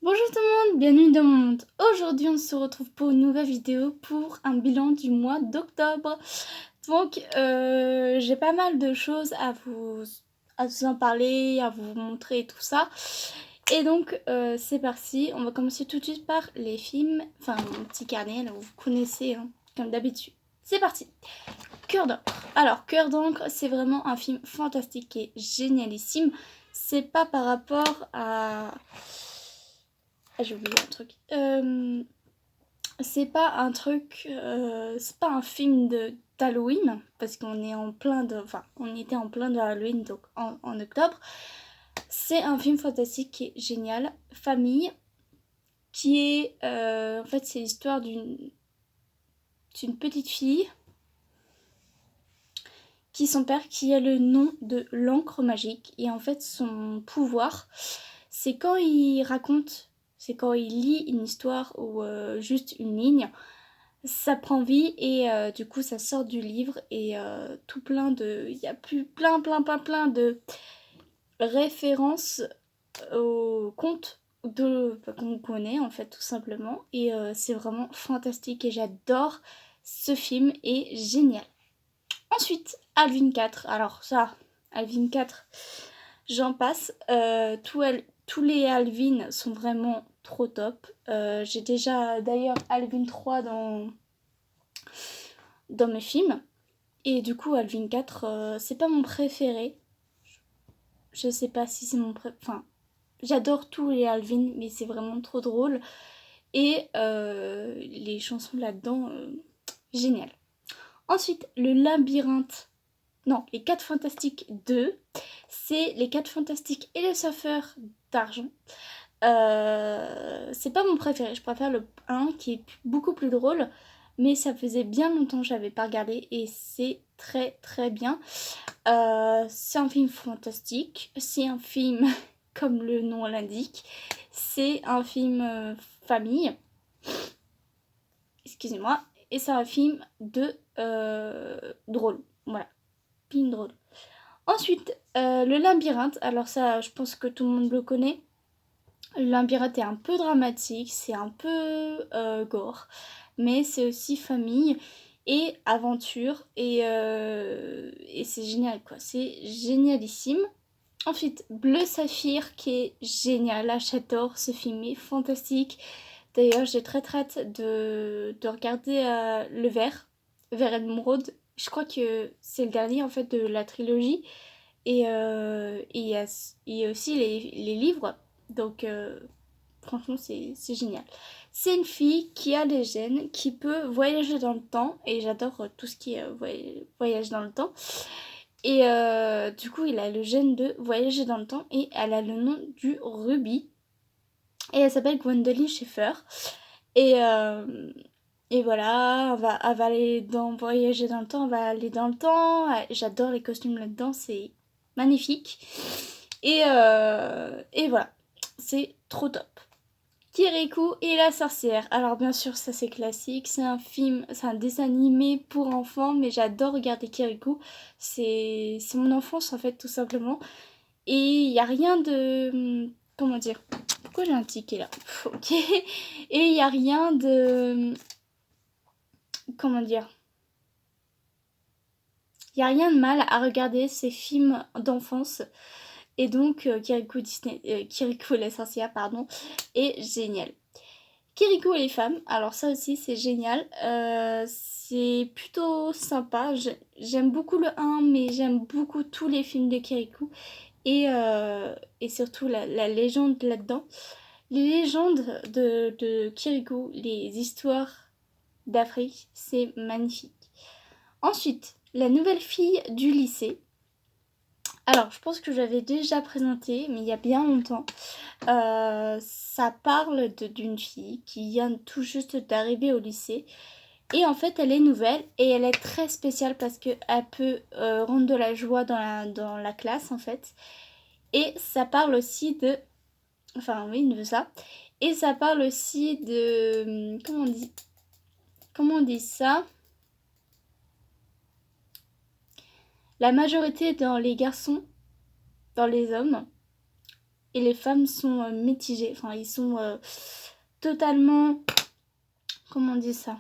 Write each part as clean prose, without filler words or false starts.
Bonjour tout le monde, bienvenue dans mon monde. Aujourd'hui on se retrouve pour une nouvelle vidéo pour un bilan du mois d'octobre. Donc j'ai pas mal de choses à vous en parler, à vous montrer et tout ça. Et donc c'est parti, on va commencer tout de suite par les films, enfin mon petit carnet, là, vous connaissez hein, comme d'habitude. C'est parti. Cœur d'encre. Alors Cœur d'encre c'est vraiment un film fantastique et génialissime. C'est pas par rapport à... Ah, j'ai oublié un truc. C'est pas un truc. C'est pas un film d'Halloween, parce qu'on est en plein de. Enfin, on était en plein de Halloween, donc en octobre. C'est un film fantastique qui est génial. Famille, qui est. En fait, c'est l'histoire d'une petite fille son père qui a le nom de l'encre magique. Et en fait, son pouvoir, c'est quand il raconte, c'est quand il lit une histoire ou juste une ligne, ça prend vie et du coup ça sort du livre et tout plein de... Il y a plus plein de références aux contes qu'on connaît en fait tout simplement. Et c'est vraiment fantastique et j'adore ce film, est génial. Ensuite, Alvin 4. Alors ça, Alvin 4, j'en passe. Tous les Alvin sont vraiment trop top. J'ai déjà d'ailleurs Alvin 3 dans mes films. Et du coup, Alvin 4, c'est pas mon préféré. Je sais pas si c'est mon préféré. Enfin, j'adore tous les Alvin, mais c'est vraiment trop drôle. Et les chansons là-dedans, génial. Ensuite, le labyrinthe. Non, les 4 Fantastiques 2, c'est les 4 Fantastiques et le Surfeur d'argent. C'est pas mon préféré, je préfère le 1 qui est beaucoup plus drôle, mais ça faisait bien longtemps que j'avais pas regardé et c'est très bien. C'est un film fantastique, c'est un film comme le nom l'indique, c'est un film famille, excusez-moi, et c'est un film de drôle, voilà, film drôle. Ensuite, le labyrinthe, alors ça je pense que tout le monde le connaît. Le labyrinthe est un peu dramatique, c'est un peu gore, mais c'est aussi famille et aventure et c'est génial quoi, c'est génialissime. Ensuite, Bleu Saphir qui est génial, là j'adore ce film, est fantastique. D'ailleurs j'ai très hâte de regarder le Vert Émeraude. Je crois que c'est le dernier en fait de la trilogie. Et il y a aussi les livres. Donc franchement c'est génial. C'est une fille qui a des gènes, qui peut voyager dans le temps. Et j'adore tout ce qui est voyage dans le temps. Et du coup il a le gène de voyager dans le temps. Et elle a le nom du rubis. Et elle s'appelle Gwendoline Schaeffer. Et, euh, et voilà, elle va aller voyager dans le temps, on va aller dans le temps. J'adore les costumes là-dedans, c'est magnifique. Et voilà, c'est trop top. Kirikou et la sorcière. Alors bien sûr, ça c'est classique, c'est un film, c'est un dessin animé pour enfants, mais j'adore regarder Kirikou. C'est mon enfance en fait, tout simplement. Et il n'y a rien de... Comment dire? Pourquoi j'ai un ticket là? Ok. Et il n'y a rien de... Comment dire? Il n'y a rien de mal à regarder ces films d'enfance. Et donc, Kirikou la sorcière, pardon, est génial. Kirikou et les femmes, alors ça aussi c'est génial. C'est plutôt sympa. J'aime beaucoup le 1, mais j'aime beaucoup tous les films de Kirikou. Et surtout la légende là-dedans. Les légendes de Kirikou, les histoires d'Afrique, c'est magnifique. Ensuite, la nouvelle fille du lycée. Alors, je pense que j'avais déjà présenté, mais il y a bien longtemps. Ça parle d'une fille qui vient tout juste d'arriver au lycée. Et en fait, elle est nouvelle et elle est très spéciale parce qu'elle peut rendre de la joie dans la classe, en fait. Et ça parle aussi de... Enfin, oui, de ça. Et ça parle aussi de... Comment on dit ça? La majorité dans les garçons, dans les hommes, et les femmes sont mitigées. Enfin, ils sont totalement... Comment on dit ça?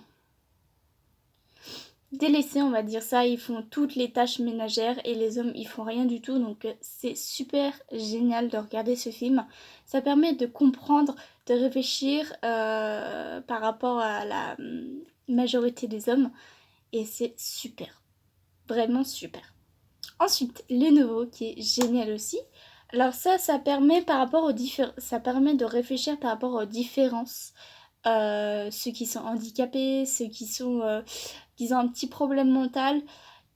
Délaissés, on va dire ça. Ils font toutes les tâches ménagères et les hommes, ils font rien du tout. Donc, c'est super génial de regarder ce film. Ça permet de comprendre, de réfléchir par rapport à la majorité des hommes. Et c'est super. Vraiment super. Ensuite, les nouveaux, qui est génial aussi. Alors ça permet ça permet de réfléchir par rapport aux différences. Ceux qui sont handicapés, ceux qui ont un petit problème mental,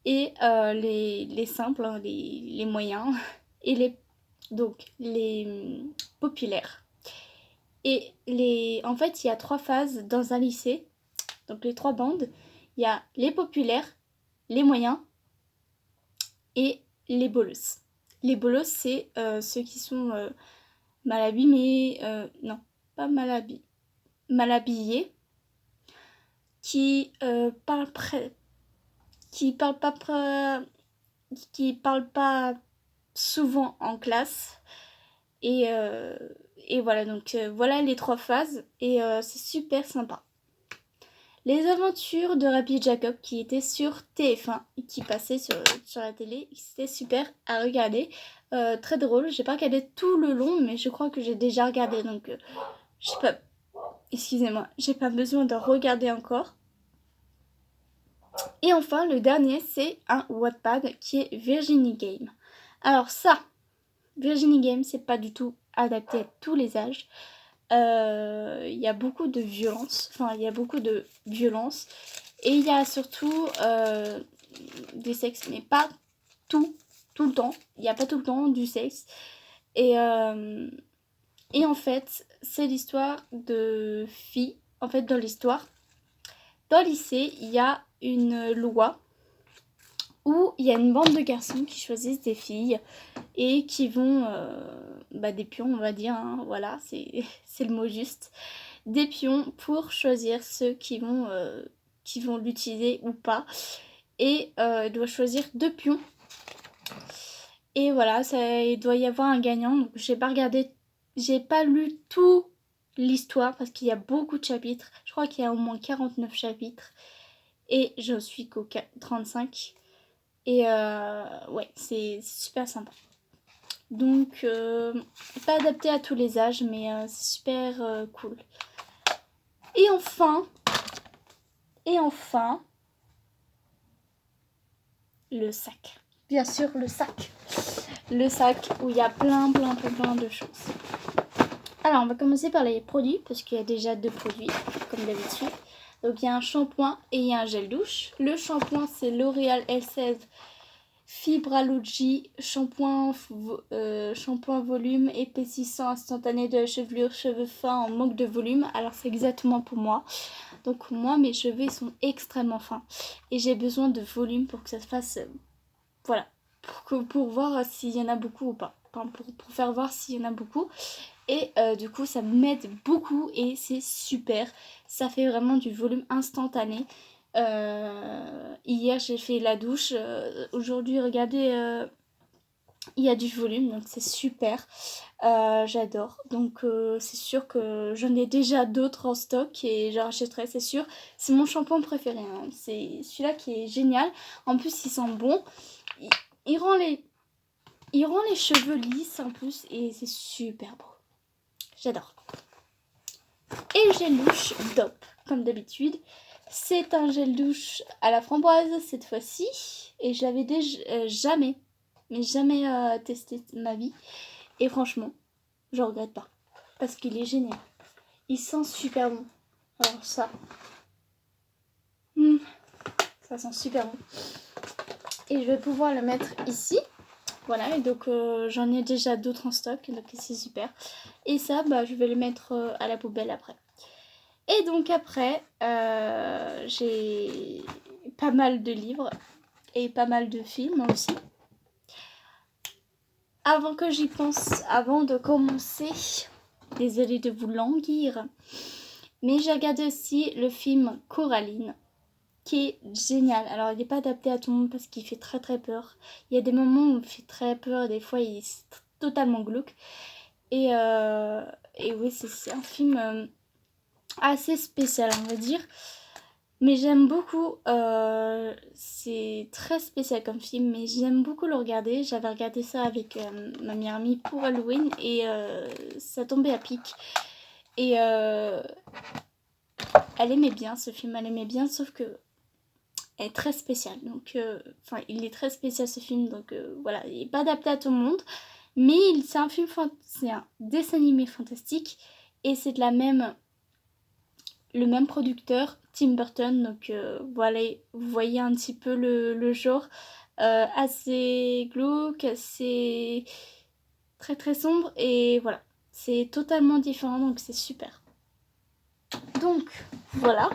et les simples, hein, les moyens, et les populaires. Et en fait, il y a 3 phases dans un lycée, donc les 3 bandes. Il y a les populaires, les moyens et les bolos. Les bolos, c'est ceux qui sont mal abîmés, non, pas mal habillés, qui parlent qui parlent pas souvent en classe. Et voilà, donc voilà les 3 phases, et c'est super sympa. Les aventures de Rabbi Jacob, qui était sur TF1 et qui passait sur la télé, c'était super à regarder. Très drôle, j'ai pas regardé tout le long, mais je crois que j'ai déjà regardé, donc j'ai pas... Excusez-moi, j'ai pas besoin de regarder encore. Et enfin, le dernier, c'est un Wattpad qui est Virginie Game. Alors ça, Virginie Game, c'est pas du tout adapté à tous les âges. Il y a beaucoup de violence, et il y a surtout du sexe, mais pas tout le temps. Il n'y a pas tout le temps du sexe. Et en fait, c'est l'histoire de filles. En fait, dans le lycée, il y a une loi où il y a une bande de garçons qui choisissent des filles et qui vont, des pions, on va dire, hein, voilà, c'est le mot juste, des pions pour choisir ceux qui vont l'utiliser ou pas. Et il doit choisir 2 pions. Et voilà, il doit y avoir un gagnant. Donc j'ai pas lu tout l'histoire parce qu'il y a beaucoup de chapitres. Je crois qu'il y a au moins 49 chapitres. Et je suis qu'au 35. Et ouais, c'est super sympa. Donc, pas adapté à tous les âges, mais c'est super cool. Et enfin, le sac. Bien sûr, le sac. Le sac où il y a plein de choses. Alors, on va commencer par les produits, parce qu'il y a déjà 2 produits, comme d'habitude. Donc, il y a un shampoing et il y a un gel douche. Le shampoing, c'est L'Oréal Elseve Fibralogy, shampoing volume épaississant instantané de la chevelure, cheveux fins en manque de volume. Alors c'est exactement pour moi. Donc moi, mes cheveux sont extrêmement fins et j'ai besoin de volume pour que ça se fasse, voilà, pour voir s'il y en a beaucoup ou pas. Enfin, pour faire voir s'il y en a beaucoup. Et du coup ça m'aide beaucoup et c'est super. Ça fait vraiment du volume instantané. Hier j'ai fait la douche, aujourd'hui regardez, il y a du volume, donc c'est super. J'adore, donc c'est sûr que j'en ai déjà d'autres en stock et j'en rachèterai, c'est sûr. C'est mon shampoing préféré, hein. C'est celui-là qui est génial. En plus il sent bon, il rend les cheveux lisses en plus et c'est super beau. J'adore. Et le gel douche DOP, comme d'habitude. C'est un gel douche à la framboise cette fois-ci. Et je l'avais déjà jamais testé de ma vie. Et franchement, je regrette pas. Parce qu'il est génial. Il sent super bon. Alors ça. Ça sent super bon. Et je vais pouvoir le mettre ici. Voilà, et donc j'en ai déjà d'autres en stock. Donc c'est super. Et ça, je vais le mettre à la poubelle après. Et donc après, j'ai pas mal de livres et pas mal de films aussi. Avant que j'y pense, avant de commencer, désolée de vous languir, mais j'ai regardé aussi le film Coraline, qui est génial. Alors il n'est pas adapté à tout le monde parce qu'il fait très très peur. Il y a des moments où il fait très peur, des fois il est totalement glauque. Et, euh, et oui, c'est un film assez spécial, on va dire. Mais j'aime beaucoup, c'est très spécial comme film, mais j'aime beaucoup le regarder. J'avais regardé ça avec ma meilleure amie pour Halloween et ça tombait à pic. Et elle aimait bien ce film, elle aimait bien, sauf que elle est très spéciale. Donc, enfin, il est très spécial ce film, donc voilà, il n'est pas adapté à tout le monde. Mais c'est un film, c'est un dessin animé fantastique et c'est de le même producteur, Tim Burton. Donc voilà, vous voyez un petit peu le genre assez glauque, assez très très sombre et voilà, c'est totalement différent donc c'est super. Donc voilà,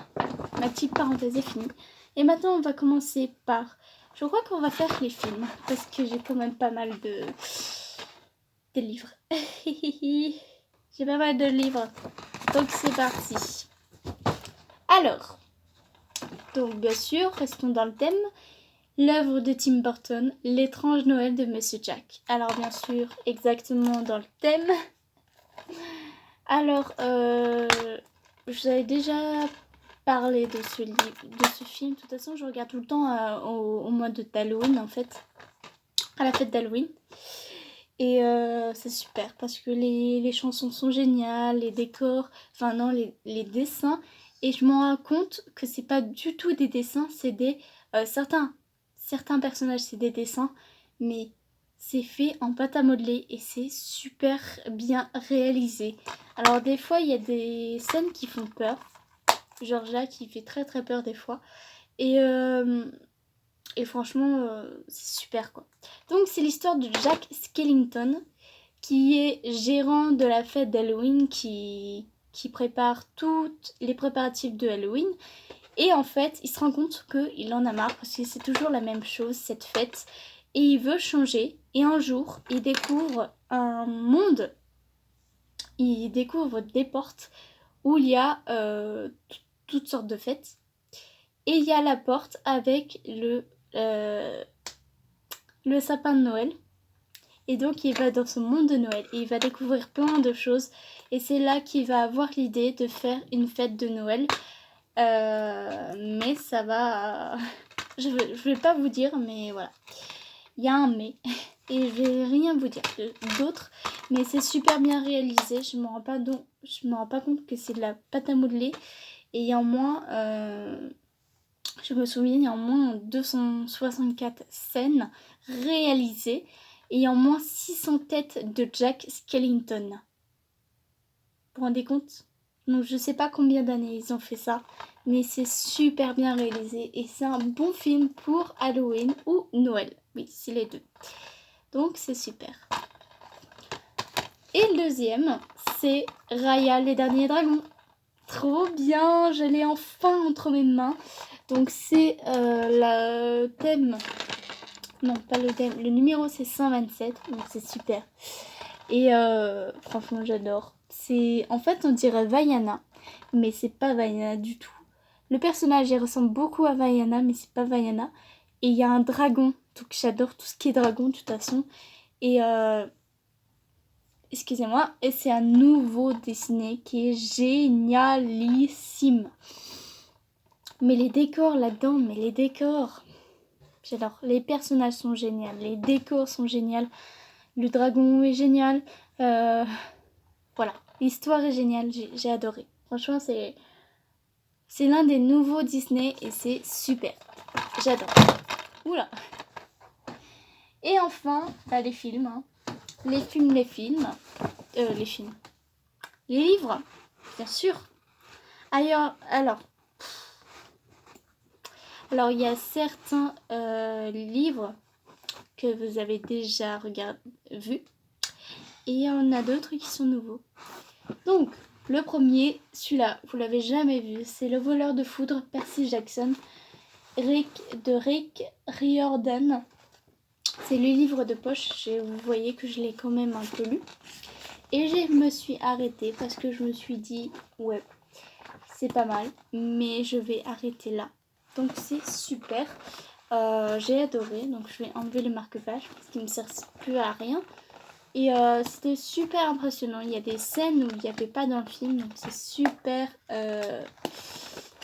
ma petite parenthèse est finie. Et maintenant on va commencer par, je crois qu'on va faire les films parce que j'ai quand même pas mal de livres. J'ai pas mal de livres, donc c'est parti. Alors, donc bien sûr, restons dans le thème. L'œuvre de Tim Burton, L'étrange Noël de Monsieur Jack. Alors bien sûr, exactement dans le thème. Alors, j'avais déjà parlé de ce livre, de ce film. De toute façon, je regarde tout le temps au mois d'Halloween en fait, à la fête d'Halloween. Et c'est super parce que les chansons sont géniales, les décors, enfin non, les dessins. Et je m'en rends compte que c'est pas du tout des dessins, c'est des certains personnages, c'est des dessins, mais c'est fait en pâte à modeler et c'est super bien réalisé. Alors des fois, il y a des scènes qui font peur. Genre Jacques, qui fait très très peur des fois. Et, euh, et franchement, c'est super quoi. Donc c'est l'histoire de Jack Skellington, qui est gérant de la fête d'Halloween, qui prépare tous les préparatifs de Halloween. Et en fait, il se rend compte qu'il en a marre parce que c'est toujours la même chose, cette fête. Et il veut changer. Et un jour, il découvre un monde. Il découvre des portes où il y a toutes sortes de fêtes. Et il y a la porte avec le sapin de Noël. Et donc il va dans ce monde de Noël et il va découvrir plein de choses. Et c'est là qu'il va avoir l'idée de faire une fête de Noël. Mais ça va... je vais pas vous dire, mais voilà. Il y a un mais. Et je vais rien vous dire d'autre. Mais c'est super bien réalisé. Je me rends pas compte que c'est de la pâte à modeler. Et il y a au moins... je me souviens, il y a au moins 264 scènes réalisées. Et il y a au moins 600 têtes de Jack Skellington. Vous vous rendez compte? Donc je sais pas combien d'années ils ont fait ça, mais c'est super bien réalisé et c'est un bon film pour Halloween ou Noël. Oui, c'est les deux. Donc c'est super. Et le deuxième, c'est Raya les derniers dragons. Trop bien, je l'ai enfin entre mes mains. Donc c'est le thème... Non, pas le thème. Le numéro c'est 127, donc c'est super. Et franchement, j'adore. En fait, on dirait Vaiana, mais c'est pas Vaiana du tout. Le personnage, il ressemble beaucoup à Vaiana, mais c'est pas Vaiana. Et il y a un dragon, donc j'adore tout ce qui est dragon de toute façon. Et excusez-moi, et c'est un nouveau dessiné qui est génialissime. Mais les décors là-dedans, mais les décors, j'adore. Les personnages sont géniaux, les décors sont géniaux, le dragon est génial. Voilà, l'histoire est géniale, j'ai adoré. Franchement, c'est l'un des nouveaux Disney et c'est super. J'adore. Oula. Et enfin, bah, les films. Hein. Les films. Les films. Les livres, bien sûr. Alors il y a certains livres que vous avez déjà vus. Et il y en a d'autres qui sont nouveaux. Donc, le premier, celui-là, vous l'avez jamais vu, c'est Le voleur de foudre, Percy Jackson, de Rick Riordan. C'est le livre de poche, vous voyez que je l'ai quand même un peu lu. Et je me suis arrêtée parce que je me suis dit, ouais, c'est pas mal, mais je vais arrêter là. Donc c'est super. J'ai adoré, donc je vais enlever le marque-page parce qu'il ne me sert plus à rien. Et c'était super impressionnant. Il y a des scènes où il n'y avait pas dans le film. Donc c'est super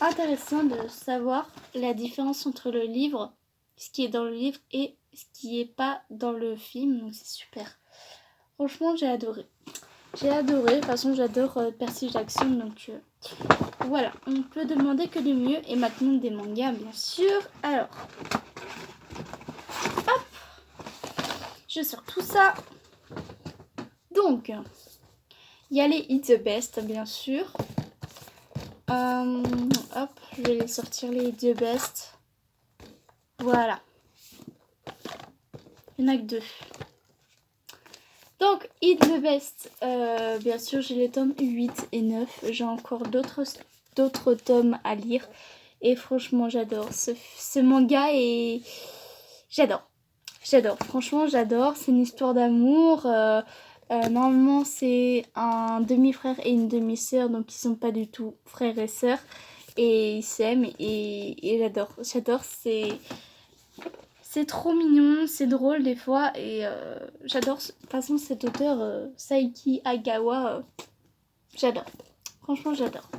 intéressant de savoir la différence entre le livre, ce qui est dans le livre et ce qui n'est pas dans le film. Donc c'est super. Franchement, j'ai adoré. J'ai adoré. De toute façon, j'adore Percy Jackson. Donc voilà, on peut demander que de mieux. Et maintenant, des mangas, bien sûr. Alors, hop, je sors tout ça. Donc, il y a les It's the Best, bien sûr. Hop, je vais les sortir, les It's the Best. Voilà. Il n'y en a que 2. Donc, It's the Best, bien sûr, j'ai les tomes 8 et 9. J'ai encore d'autres tomes à lire. Et franchement, j'adore. Ce manga et j'adore. J'adore. Franchement, j'adore. C'est une histoire d'amour. Normalement, c'est un demi-frère et une demi-sœur. Donc, ils sont pas du tout frères et sœurs. Et ils s'aiment. Et j'adore. J'adore. C'est trop mignon. C'est drôle des fois. Et j'adore. De toute façon, cet auteur, Saiki Agawa, j'adore. Franchement, j'adore.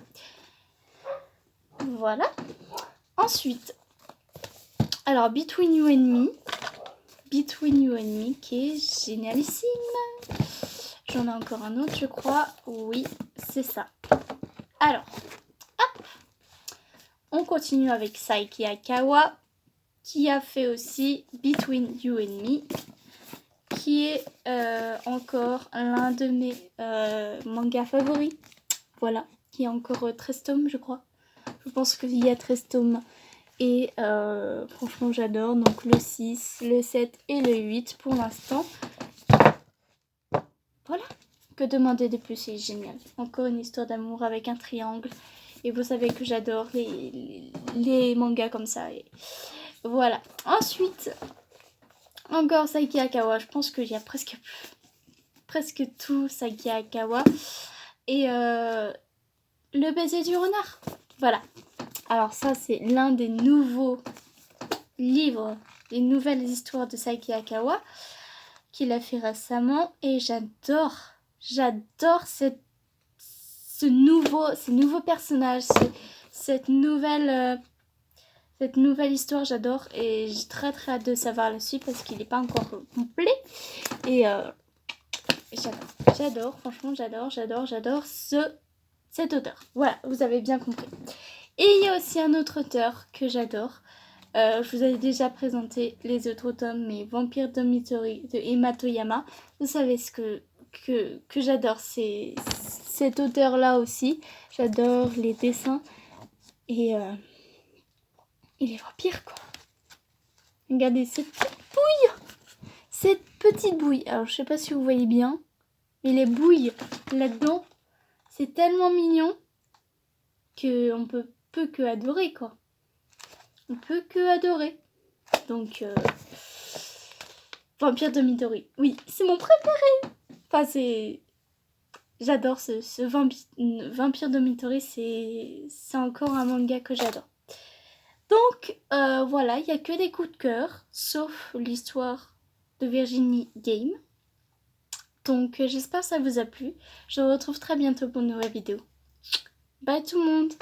Voilà. Ensuite, alors Between You and Me. Between You and Me qui est génialissime. J'en ai encore un autre, je crois. Oui, c'est ça. Alors, hop. On continue avec Saiki Akawa qui a fait aussi Between You and Me qui est encore l'un de mes mangas favoris. Voilà, qui est encore 13 tomes, je crois. Je pense qu'il y a 13 tomes. Et franchement, j'adore. Donc le 6, le 7 et le 8 pour l'instant. Voilà. Que demander de plus, c'est génial. Encore une histoire d'amour avec un triangle. Et vous savez que j'adore les mangas comme ça. Et voilà. Ensuite, encore Saiki Akawa. Je pense qu'il y a presque tout Saiki Akawa. Et le baiser du renard. Voilà. Alors ça, c'est l'un des nouveaux livres, des nouvelles histoires de Saiki Akawa qu'il a fait récemment. Et j'adore ces nouveaux personnages, cette nouvelle histoire, j'adore. Et j'ai très hâte de savoir la suite parce qu'il n'est pas encore complet. Et j'adore, franchement j'adore cet auteur. Voilà, vous avez bien compris. Et il y a aussi un autre auteur que j'adore. Je vous avais déjà présenté les autres tomes, mais Vampire Dormitory de Emma Toyama. Vous savez ce que j'adore, c'est cet auteur-là aussi. J'adore les dessins et les vampires, quoi. Regardez cette petite bouille. Alors, je sais pas si vous voyez bien, mais les bouilles là-dedans, c'est tellement mignon qu'on peut que adorer, quoi. On peut que adorer. Donc, Vampire Dormitory. Oui, c'est mon préféré. Enfin, j'adore ce Vampire Dormitory. C'est encore un manga que j'adore. Donc, voilà, il n'y a que des coups de cœur, sauf l'histoire de Virginie Game. Donc, j'espère que ça vous a plu. Je vous retrouve très bientôt pour une nouvelle vidéo. Bye tout le monde!